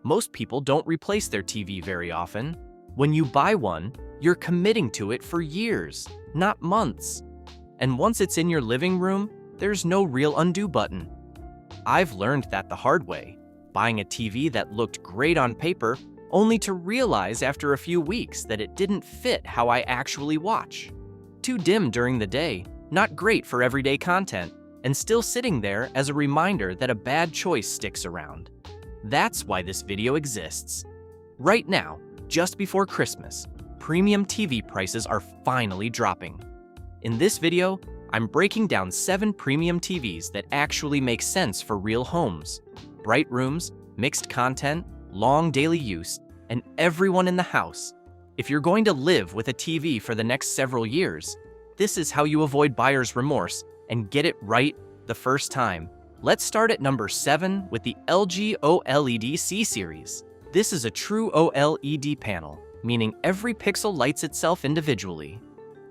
Most people don't replace their TV very often. When you buy one, you're committing to it for years, not months. And once it's in your living room, there's no real undo button. I've learned that the hard way, buying a TV that looked great on paper, only to realize after a few weeks that it didn't fit how I actually watch. Too dim during the day, not great for everyday content, and still sitting there as a reminder that a bad choice sticks around. That's why this video exists. Right now, just before Christmas, premium TV prices are finally dropping. In this video, I'm breaking down 7 premium TVs that actually make sense for real homes. Bright rooms, mixed content, long daily use, and everyone in the house. If you're going to live with a TV for the next several years, this is how you avoid buyer's remorse and get it right the first time. Let's start at number 7 with the LG OLED C-Series. This is a true OLED panel, meaning every pixel lights itself individually.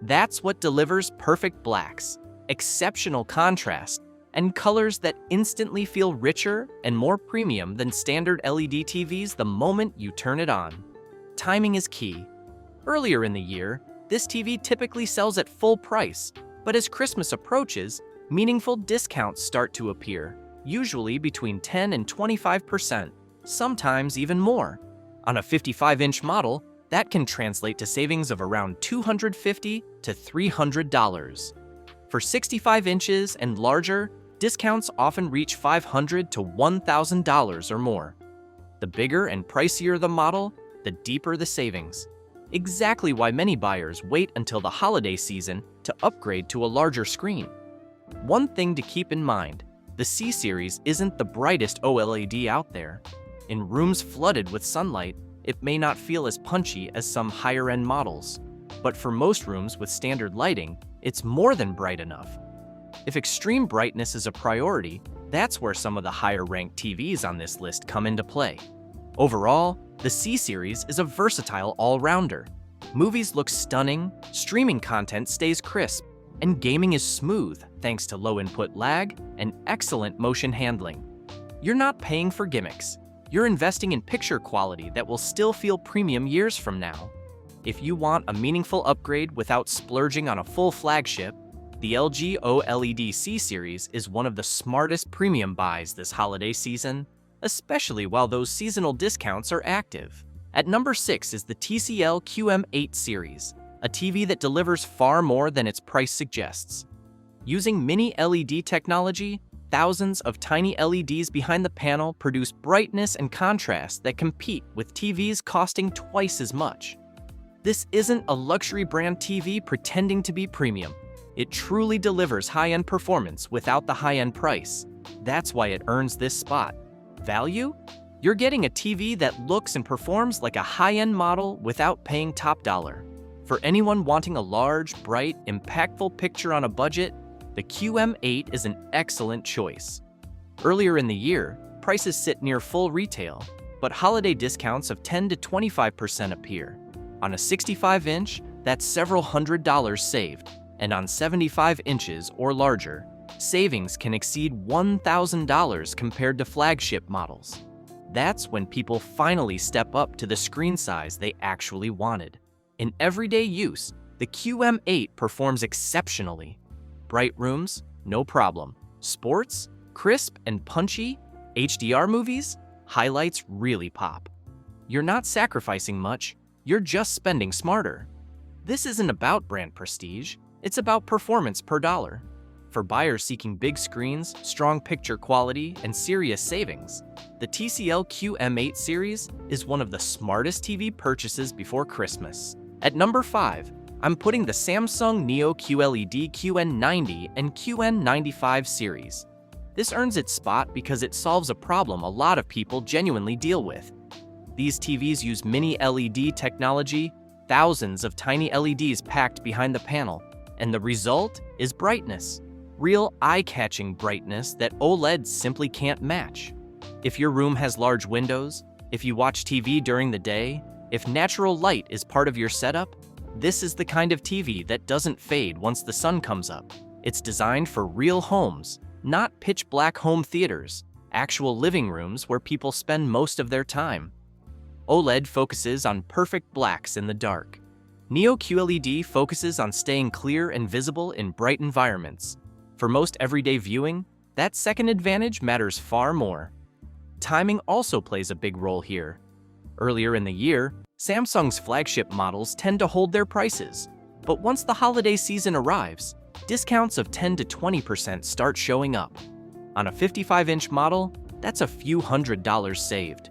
That's what delivers perfect blacks, exceptional contrast, and colors that instantly feel richer and more premium than standard LED TVs the moment you turn it on. Timing is key. Earlier in the year, this TV typically sells at full price, but as Christmas approaches, meaningful discounts start to appear, usually between 10 and 25%, sometimes even more. On a 55-inch model, that can translate to savings of around $250 to $300. For 65 inches and larger, discounts often reach $500 to $1,000 or more. The bigger and pricier the model, the deeper the savings. Exactly why many buyers wait until the holiday season to upgrade to a larger screen. One thing to keep in mind, the C-Series isn't the brightest OLED out there. In rooms flooded with sunlight, it may not feel as punchy as some higher-end models. But for most rooms with standard lighting, it's more than bright enough. If extreme brightness is a priority, that's where some of the higher-ranked TVs on this list come into play. Overall, the C-Series is a versatile all-rounder. Movies look stunning, streaming content stays crisp, and gaming is smooth thanks to low input lag and excellent motion handling. You're not paying for gimmicks. You're investing in picture quality that will still feel premium years from now. If you want a meaningful upgrade without splurging on a full flagship, the LG OLED C-Series is one of the smartest premium buys this holiday season, especially while those seasonal discounts are active. At number 6 is the TCL QM8 series, a TV that delivers far more than its price suggests. Using mini LED technology, thousands of tiny LEDs behind the panel produce brightness and contrast that compete with TVs costing twice as much. This isn't a luxury brand TV pretending to be premium. It truly delivers high-end performance without the high-end price. That's why it earns this spot. Value? You're getting a TV that looks and performs like a high-end model without paying top dollar. For anyone wanting a large, bright, impactful picture on a budget, the QM8 is an excellent choice. Earlier in the year, prices sit near full retail, but holiday discounts of 10 to 25% appear. On a 65-inch, that's several $100s saved, and on 75 inches or larger, savings can exceed $1,000 compared to flagship models. That's when people finally step up to the screen size they actually wanted. In everyday use, the QM8 performs exceptionally. Bright rooms? No problem. Sports? Crisp and punchy? HDR movies? Highlights really pop. You're not sacrificing much, you're just spending smarter. This isn't about brand prestige, it's about performance per dollar. For buyers seeking big screens, strong picture quality, and serious savings, the TCL QM8 series is one of the smartest TV purchases before Christmas. At number 5, I'm putting the Samsung Neo QLED QN90 and QN95 series. This earns its spot because it solves a problem a lot of people genuinely deal with. These TVs use mini LED technology, thousands of tiny LEDs packed behind the panel, and the result is brightness. Real eye-catching brightness that OLEDs simply can't match. If your room has large windows, if you watch TV during the day, if natural light is part of your setup, this is the kind of TV that doesn't fade once the sun comes up. It's designed for real homes, not pitch-black home theaters. actual living rooms where people spend most of their time. OLED focuses on perfect blacks in the dark. Neo QLED focuses on staying clear and visible in bright environments. For most everyday viewing, that second advantage matters far more. Timing also plays a big role here. Earlier in the year, Samsung's flagship models tend to hold their prices, but once the holiday season arrives, discounts of 10 to 20% start showing up. On a 55-inch model, that's a few $100s saved.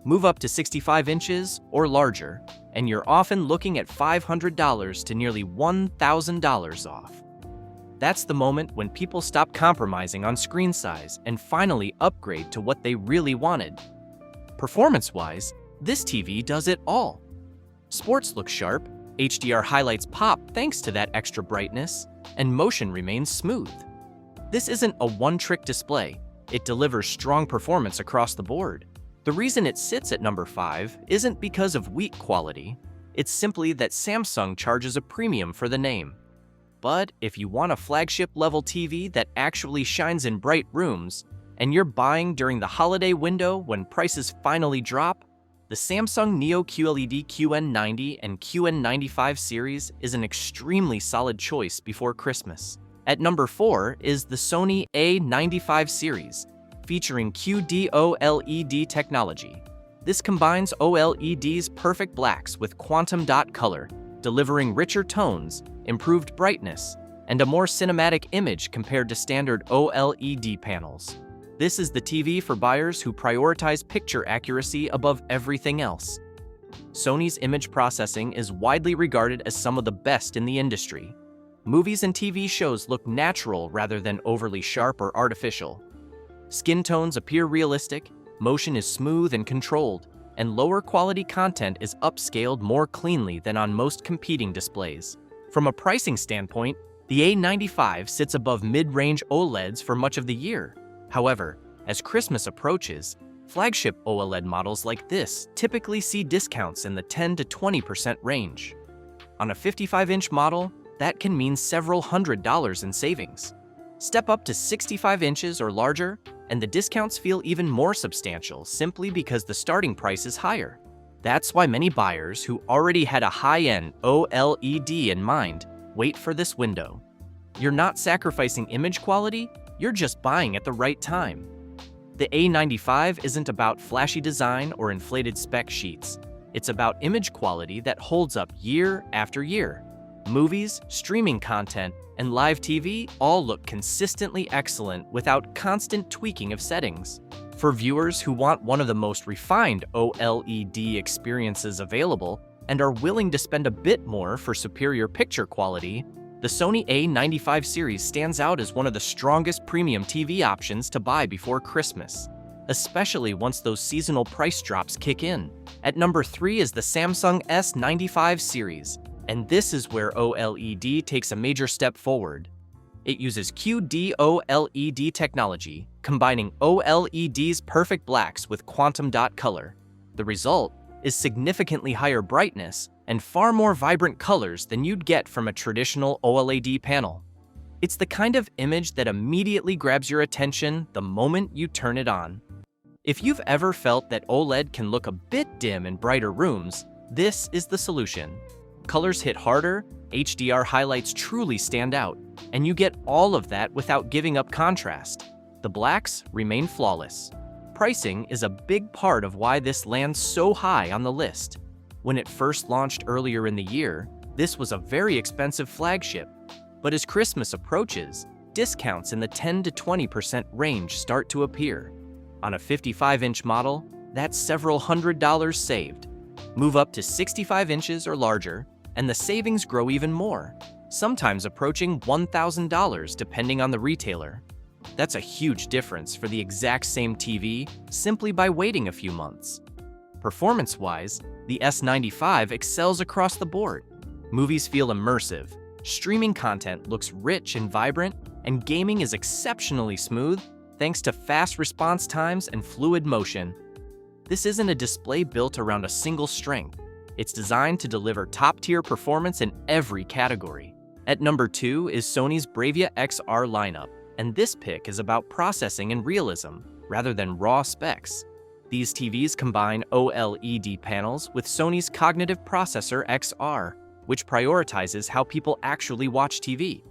Move up to 65 inches or larger, and you're often looking at $500 to nearly $1,000 off. That's the moment when people stop compromising on screen size and finally upgrade to what they really wanted. Performance-wise, this TV does it all. Sports look sharp, HDR highlights pop thanks to that extra brightness, and motion remains smooth. This isn't a one-trick display. It delivers strong performance across the board. The reason it sits at number 5 isn't because of weak quality. It's simply that Samsung charges a premium for the name. But if you want a flagship-level TV that actually shines in bright rooms, and you're buying during the holiday window when prices finally drop, the Samsung Neo QLED QN90 and QN95 series is an extremely solid choice before Christmas. At number 4 is the Sony A95 series, featuring QD-OLED technology. This combines OLED's perfect blacks with quantum dot color, delivering richer tones, improved brightness, and a more cinematic image compared to standard OLED panels. This is the TV for buyers who prioritize picture accuracy above everything else. Sony's image processing is widely regarded as some of the best in the industry. Movies and TV shows look natural rather than overly sharp or artificial. Skin tones appear realistic, motion is smooth and controlled, and lower quality content is upscaled more cleanly than on most competing displays. From a pricing standpoint, the A95 sits above mid-range OLEDs for much of the year. However, as Christmas approaches, flagship OLED models like this typically see discounts in the 10 to 20% range. On a 55-inch model, that can mean several $100s in savings. Step up to 65 inches or larger, and the discounts feel even more substantial simply because the starting price is higher. That's why many buyers who already had a high-end OLED in mind wait for this window. You're not sacrificing image quality, you're just buying at the right time. The A95 isn't about flashy design or inflated spec sheets. It's about image quality that holds up year after year. Movies, streaming content, and live TV all look consistently excellent without constant tweaking of settings. For viewers who want one of the most refined OLED experiences available and are willing to spend a bit more for superior picture quality, the Sony A95 series stands out as one of the strongest premium TV options to buy before Christmas, especially once those seasonal price drops kick in. At number 3 is the Samsung S95 series, and this is where OLED takes a major step forward. It uses QD-OLED technology, combining OLED's perfect blacks with quantum dot color. The result is significantly higher brightness and far more vibrant colors than you'd get from a traditional OLED panel. It's the kind of image that immediately grabs your attention the moment you turn it on. If you've ever felt that OLED can look a bit dim in brighter rooms, this is the solution. Colors hit harder, HDR highlights truly stand out, and you get all of that without giving up contrast. The blacks remain flawless. Pricing is a big part of why this lands so high on the list. When it first launched earlier in the year, this was a very expensive flagship. But as Christmas approaches, discounts in the 10 to 20% range start to appear. On a 55-inch model, that's several $100s saved. Move up to 65 inches or larger, and the savings grow even more, sometimes approaching $1,000 depending on the retailer. That's a huge difference for the exact same TV simply by waiting a few months. Performance-wise, the S95 excels across the board. Movies feel immersive, streaming content looks rich and vibrant, and gaming is exceptionally smooth thanks to fast response times and fluid motion. This isn't a display built around a single strength. It's designed to deliver top-tier performance in every category. At number 2 is Sony's Bravia XR lineup, and this pick is about processing and realism. rather than raw specs. These TVs combine OLED panels with Sony's cognitive processor XR, which prioritizes how people actually watch TV.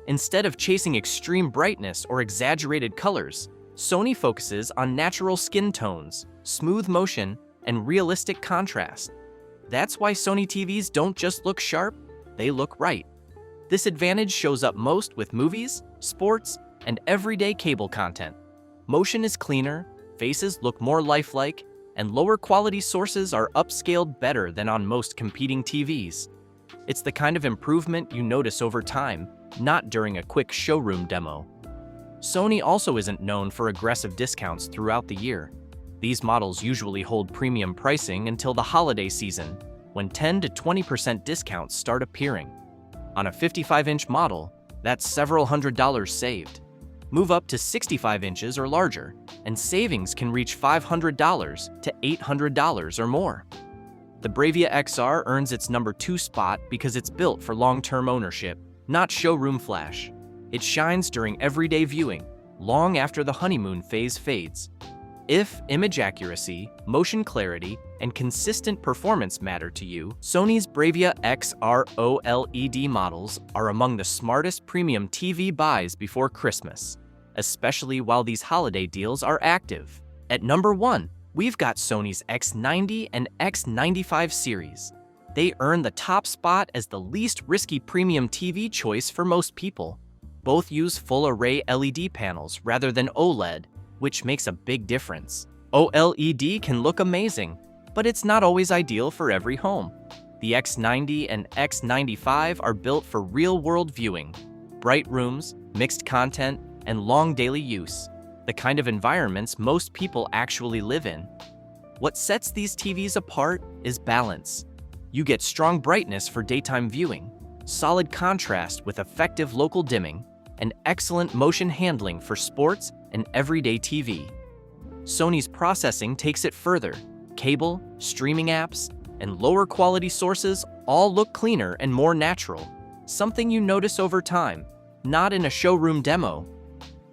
Instead of chasing extreme brightness or exaggerated colors, Sony focuses on natural skin tones, smooth motion, and realistic contrast. That's why Sony TVs don't just look sharp, they look right. This advantage shows up most with movies, sports, and everyday cable content. Motion is cleaner, faces look more lifelike, and lower quality sources are upscaled better than on most competing TVs. It's the kind of improvement you notice over time, not during a quick showroom demo. Sony also isn't known for aggressive discounts throughout the year. These models usually hold premium pricing until the holiday season, when 10 to 20% discounts start appearing. On a 55-inch model, that's several $100s saved. Move up to 65 inches or larger, and savings can reach $500 to $800 or more. The Bravia XR earns its number 2 spot because it's built for long-term ownership, not showroom flash. It shines during everyday viewing, long after the honeymoon phase fades. If image accuracy, motion clarity, and consistent performance matter to you, Sony's Bravia XR OLED models are among the smartest premium TV buys before Christmas, especially while these holiday deals are active. At number 1, we've got Sony's X90 and X95 series. They earn the top spot as the least risky premium TV choice for most people. Both use full-array LED panels rather than OLED, which makes a big difference. OLED can look amazing, but it's not always ideal for every home. The X90 and X95 are built for real-world viewing, bright rooms, mixed content, and long daily use, the kind of environments most people actually live in. What sets these TVs apart is balance. You get strong brightness for daytime viewing, solid contrast with effective local dimming, and excellent motion handling for sports and everyday TV. Sony's processing takes it further. Cable, streaming apps, and lower quality sources all look cleaner and more natural, something you notice over time, not in a showroom demo.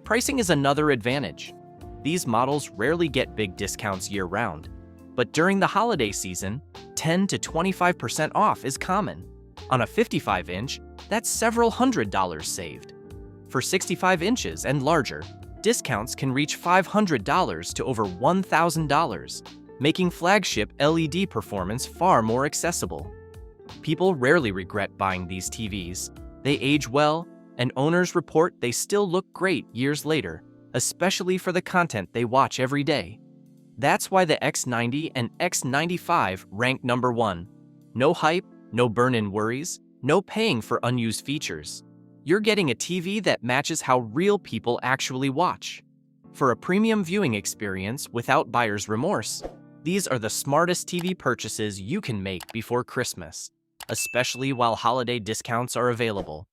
Pricing is another advantage. These models rarely get big discounts year-round, but during the holiday season, 10 to 25% off is common. On a 55-inch, that's several $100s saved. For 65 inches and larger, discounts can reach $500 to over $1,000, making flagship LED performance far more accessible. People rarely regret buying these TVs. They age well, and owners report they still look great years later, especially for the content they watch every day. That's why the X90 and X95 rank number 1. No hype, no burn-in worries, no paying for unused features. You're getting a TV that matches how real people actually watch. For a premium viewing experience without buyer's remorse, these are the smartest TV purchases you can make before Christmas, especially while holiday discounts are available.